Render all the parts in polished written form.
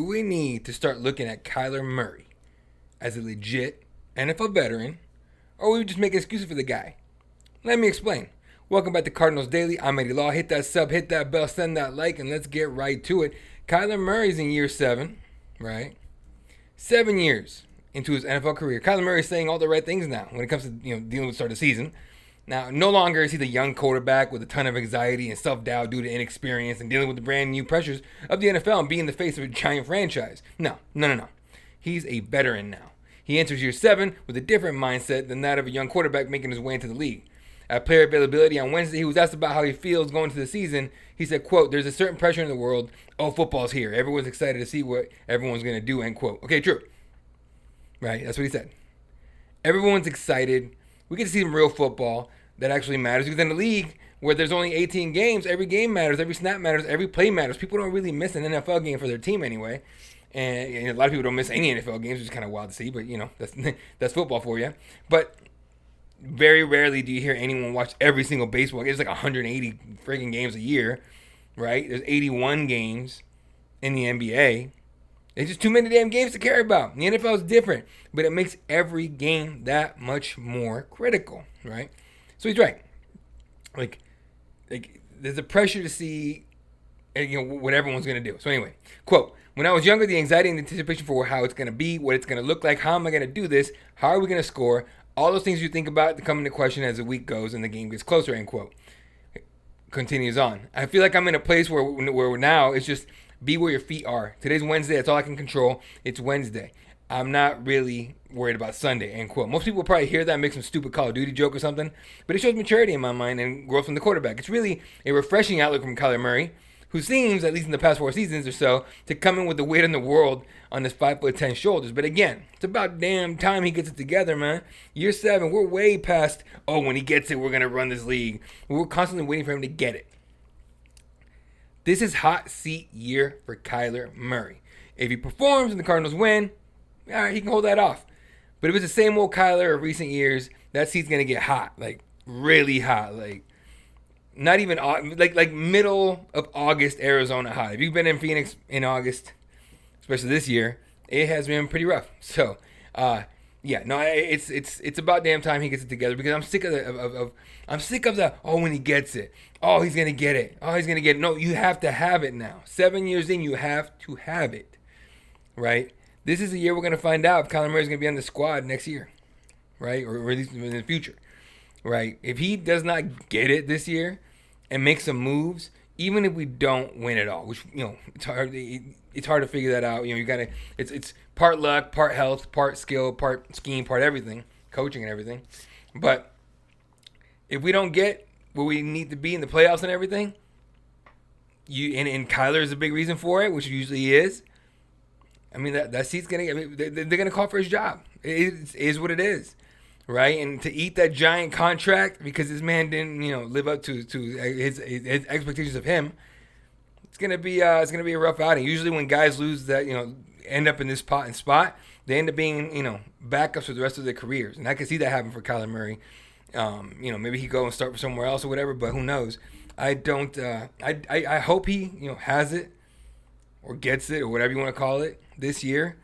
Do we need to start looking at Kyler Murray as a legit NFL veteran, or are we just making excuses for the guy? Let me explain. Welcome back to Cardinals Daily. I'm Eddie Law. Hit that sub, hit that bell, send that like, and let's get right to it. Kyler Murray's in year 7, right? 7 years into his NFL career. Kyler Murray is saying all the right things now when it comes to dealing with the start of the season. Now, no longer is he the young quarterback with a ton of anxiety and self-doubt due to inexperience and dealing with the brand new pressures of the NFL and being the face of a giant franchise. No. He's a veteran now. He enters year 7 with a different mindset than that of a young quarterback making his way into the league. At player availability on Wednesday, he was asked about how he feels going into the season. He said, quote, "There's a certain pressure in the world. Oh, football's here. Everyone's excited to see what everyone's going to do," end quote. Okay, true. Right, that's what he said. Everyone's excited. We get to see some real football that actually matters. Because in the league where there's only 18 games, every game matters, every snap matters, every play matters. People don't really miss an NFL game for their team anyway. And a lot of people don't miss any NFL games, which is kind of wild to see, but that's football for you. But very rarely do you hear anyone watch every single baseball game. It's like 180 freaking games a year, right? There's 81 games in the NBA. It's just too many damn games to care about. The NFL is different, but it makes every game that much more critical, right? So he's right. Like there's a pressure to see, what everyone's gonna do. So anyway, quote: "When I was younger, the anxiety and anticipation for how it's gonna be, what it's gonna look like, how am I gonna do this, how are we gonna score, all those things you think about come into question as the week goes and the game gets closer." End quote. Continues on. "I feel like I'm in a place where now it's just be where your feet are. Today's Wednesday. That's all I can control. It's Wednesday. I'm not really worried about Sunday," end quote. Most people probably hear that and make some stupid Call of Duty joke or something, but it shows maturity in my mind and growth from the quarterback. It's really a refreshing outlook from Kyler Murray, who seems, at least in the past 4 seasons or so, to come in with the weight in the world on his 5'10" shoulders. But again, it's about damn time he gets it together, man. Year 7, we're way past, when he gets it, we're going to run this league. We're constantly waiting for him to get it. This is hot seat year for Kyler Murray. If he performs and the Cardinals win, all right, he can hold that off. But if it's the same old Kyler of recent years, that seat's going to get hot, like really hot, like not even, like middle of August Arizona hot. If you've been in Phoenix in August, especially this year, it has been pretty rough. So, it's about damn time he gets it together, because I'm sick of the when he gets it, he's gonna get it, he's gonna get it. No, you have to have it now. 7 years in, you have to have it, right? This is the year we're gonna find out if Kyler Murray's gonna be on the squad next year, right, or at least in the future, right? If he does not get it this year and make some moves, even if we don't win it all, which it's hard. It's hard to figure that out. You gotta. It's part luck, part health, part skill, part scheme, part everything, coaching and everything. But if we don't get where we need to be in the playoffs and everything, and Kyler is a big reason for it, which usually is. I mean that seat's gonna. They're gonna call for his job. It is what it is, right? And to eat that giant contract because this man didn't live up to his expectations of him. It's gonna be a rough outing. Usually when guys lose that, end up in this spot, they end up being backups for the rest of their careers. And I can see that happen for Kyler Murray. Maybe he go and start somewhere else or whatever, but who knows? I don't. I hope he has it or gets it or whatever you want to call it this year.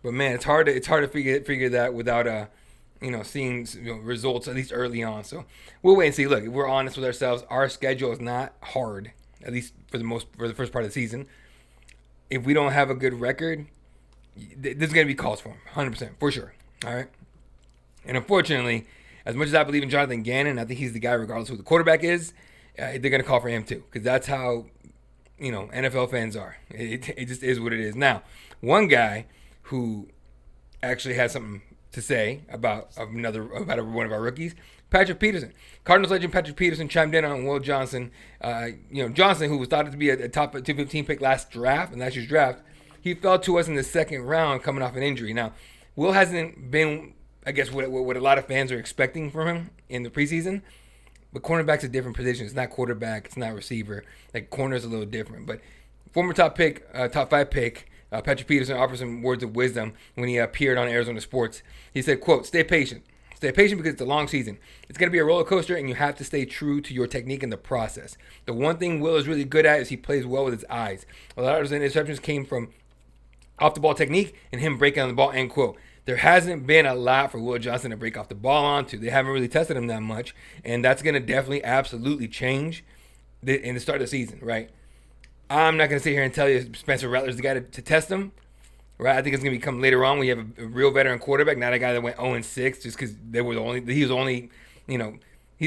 But man, it's hard to figure that without seeing results at least early on. So we'll wait and see. Look, if we're honest with ourselves, our schedule is not hard, at least for the first part of the season. If we don't have a good record, there's going to be calls for him, 100%, for sure. All right? And unfortunately, as much as I believe in Jonathan Gannon, I think he's the guy regardless of who the quarterback is, they're going to call for him too, because that's how, NFL fans are. It just is what it is. Now, one guy who actually has something to say about one of our rookies, Patrick Peterson. Cardinals legend Patrick Peterson chimed in on Will Johnson. Johnson, who was thought to be a top 215 pick last year's draft, he fell to us in the second round coming off an injury. Now, Will hasn't been, I guess, what a lot of fans are expecting from him in the preseason. But cornerback's a different position. It's not quarterback. It's not receiver. Like, corner's a little different. But former top 5 pick, Patrick Peterson offers some words of wisdom when he appeared on Arizona Sports. He said, quote, "Stay patient. Stay patient because it's a long season. It's going to be a roller coaster, and you have to stay true to your technique in the process. The one thing Will is really good at is he plays well with his eyes. A lot of his interceptions came from off the ball technique and him breaking on the ball, end quote. There hasn't been a lot for Will Johnson to break off the ball onto. They haven't really tested him that much, and that's going to definitely absolutely change in the start of the season, right? I'm not going to sit here and tell you Spencer Rattler's the guy to test him, right? I think it's going to become later on when you have a real veteran quarterback, not a guy that went 0-6 just because he's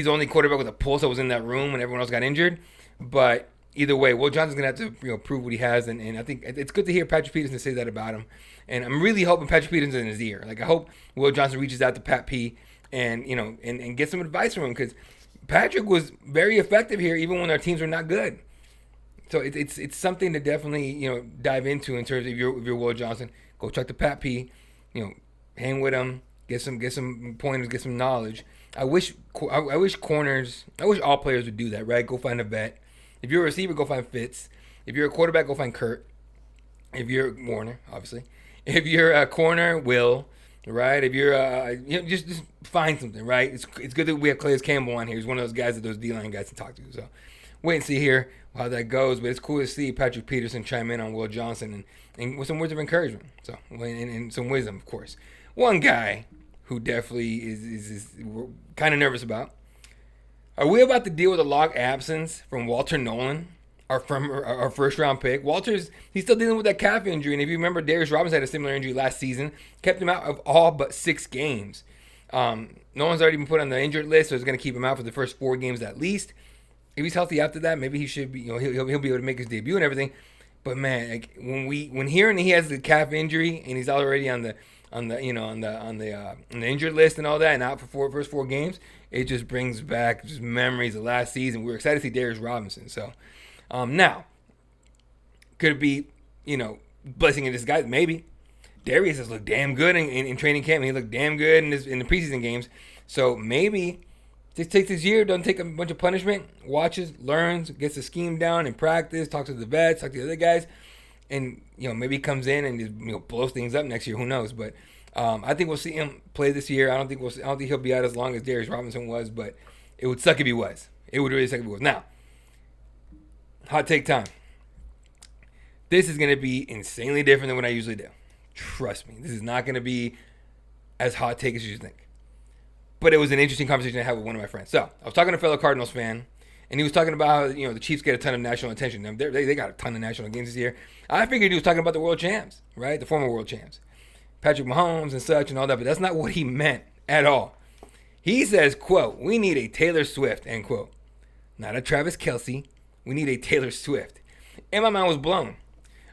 the only quarterback with a pulse that was in that room when everyone else got injured. But either way, Will Johnson's going to have to prove what he has, and I think it's good to hear Patrick Peterson say that about him. And I'm really hoping Patrick Peterson's in his ear. Like, I hope Will Johnson reaches out to Pat P and and get some advice from him, because Patrick was very effective here even when our teams were not good. So it's something to definitely dive into in terms of your Will Johnson. Go check the Pat P, hang with him, get some pointers, get some knowledge. I wish corners, I wish all players would do that, right? Go find a vet. If you're a receiver, go find Fitz. If you're a quarterback, go find Kurt. If you're Warner, obviously. If you're a corner, Will, right? If you're just find something, right? It's good that we have Calais Campbell on here. He's one of those guys that those D-line guys to talk to. So wait and see here how that goes. But it's cool to see Patrick Peterson chime in on Will Johnson and with some words of encouragement. So and some wisdom, of course. One guy who definitely is kind of nervous about. Are we about to deal with a long absence from Walter Nolen, our first round pick? He's still dealing with that calf injury, and if you remember, Darius Robinson had a similar injury last season, kept him out of all but 6 games. Nolen's already been put on the injured list, so it's going to keep him out for the first 4 games at least. If he's healthy after that, maybe he should be. He'll be able to make his debut and everything. But man, like when hearing he has the calf injury and he's already on the injured list and all that, and out for first 4 games, it just brings back just memories of last season. We were excited to see Darius Robinson. So now, could it be blessing in disguise? Maybe. Darius has looked damn good in training camp. He looked damn good in the preseason games. So maybe just takes this year, doesn't take a bunch of punishment, watches, learns, gets the scheme down in practice, talks to the vets, talks to the other guys, and maybe he comes in and just blows things up next year. Who knows? But I think we'll see him play this year. I don't think he'll be out as long as Darius Robinson was, but it would suck if he was. It would really suck if he was. Now, hot take time. This is going to be insanely different than what I usually do. Trust me, this is not going to be as hot take as you think. But it was an interesting conversation I had with one of my friends. So I was talking to a fellow Cardinals fan, and he was talking about how the Chiefs get a ton of national attention. They got a ton of national games this year. I figured he was talking about the world champs, right? The former world champs, Patrick Mahomes and such and all that. But that's not what he meant at all. He says, quote, "We need a Taylor Swift," end quote. Not a Travis Kelce. We need a Taylor Swift. And my mind was blown.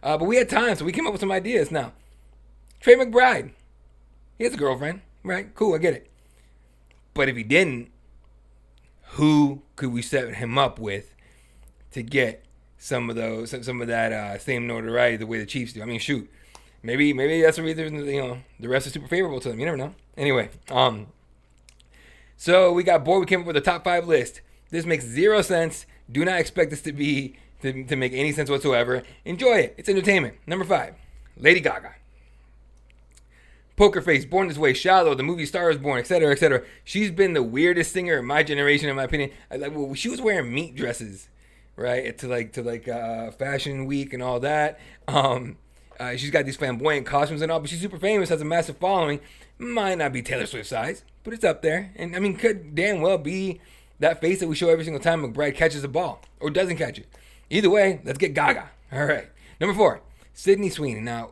But we had time, so we came up with some ideas. Now, Trey McBride, he has a girlfriend, right? Cool, I get it. But if he didn't, who could we set him up with to get some of that same notoriety the way the Chiefs do? I mean, shoot, maybe that's the reason the rest is super favorable to them. You never know. Anyway, so we came up with a top 5 list. This makes 0 sense. Do not expect this to make any sense whatsoever. Enjoy it. It's entertainment. Number 5, Lady Gaga. Poker Face, Born This Way, Shallow, The Movie Star Is Born, etc., etc. She's been the weirdest singer in my generation, in my opinion. She was wearing meat dresses, right, to Fashion Week and all that. She's got these flamboyant costumes and all, but she's super famous, has a massive following. Might not be Taylor Swift size, but it's up there. And I mean, could damn well be that face that we show every single time McBride catches a ball or doesn't catch it. Either way, let's get Gaga. All right. Number 4, Sydney Sweeney. Now,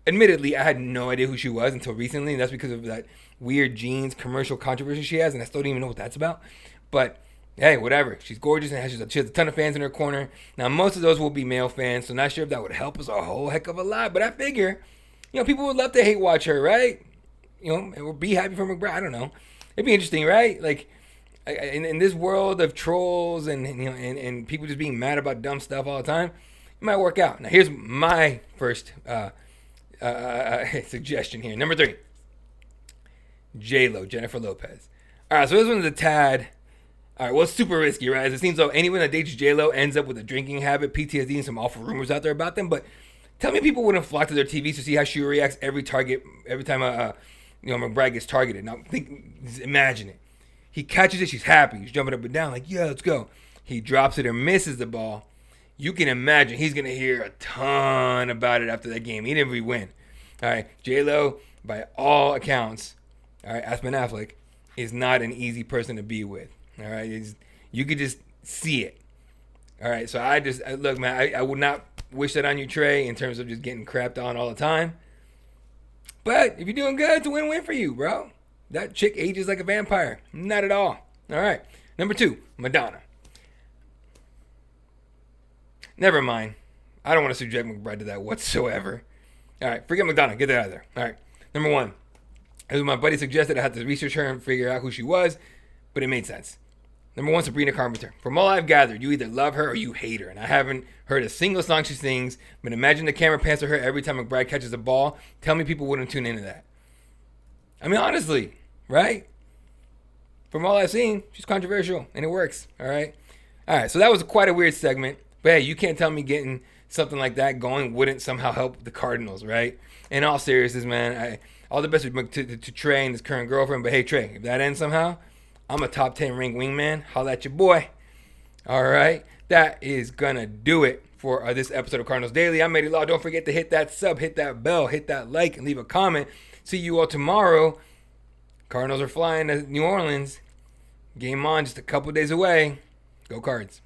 admittedly, I had no idea who she was until recently, and that's because of that weird jeans commercial controversy she has, and I still don't even know what that's about. But hey, whatever. She's gorgeous, and she has a ton of fans in her corner. Now, most of those will be male fans, so not sure if that would help us a whole heck of a lot. But I figure, people would love to hate watch her, right? Or be happy for McBride. I don't know. It'd be interesting, right? Like, in this world of trolls and people just being mad about dumb stuff all the time, it might work out. Now, here's my first suggestion here. Number 3, J-Lo, Jennifer Lopez. All right, so this one's a tad. All right, well, it's super risky, right? It seems like anyone that dates J-Lo ends up with a drinking habit, PTSD, and some awful rumors out there about them. But tell me people wouldn't flock to their TVs to see how she reacts every time McBride gets targeted. Now, imagine it. He catches it, she's happy. He's jumping up and down like, yeah, let's go. He drops it or misses the ball. you can imagine he's going to hear a ton about it after that game, even if we win. All right, J-Lo, by all accounts, all right, as Ben Affleck, is not an easy person to be with. All right, you could just see it. All right, so look, man, I would not wish that on you, Trey, in terms of just getting crapped on all the time. But if you're doing good, it's a win-win for you, bro. That chick ages like a vampire. Not at all. All right, number 2, Madonna. Never mind. I don't want to subject McBride to that whatsoever. All right, forget Madonna. Get that out of there. All right, number 1. As my buddy suggested, I had to research her and figure out who she was, but it made sense. Number 1, Sabrina Carpenter. From all I've gathered, you either love her or you hate her. And I haven't heard a single song she sings, but imagine the camera pans to her every time McBride catches a ball. Tell me people wouldn't tune into that. I mean, honestly, right? From all I've seen, she's controversial, and it works, all right? All right, so that was quite a weird segment. But hey, you can't tell me getting something like that going wouldn't somehow help the Cardinals, right? In all seriousness, man, all the best to Trey and his current girlfriend. But hey, Trey, if that ends somehow, I'm a top 10 ring wingman. Holla at your boy. All right, that is gonna do it for this episode of Cardinals Daily. I'm Eddie Law. Don't forget to hit that sub, hit that bell, hit that like, and leave a comment. See you all tomorrow. Cardinals are flying to New Orleans. Game on, just a couple days away. Go Cards.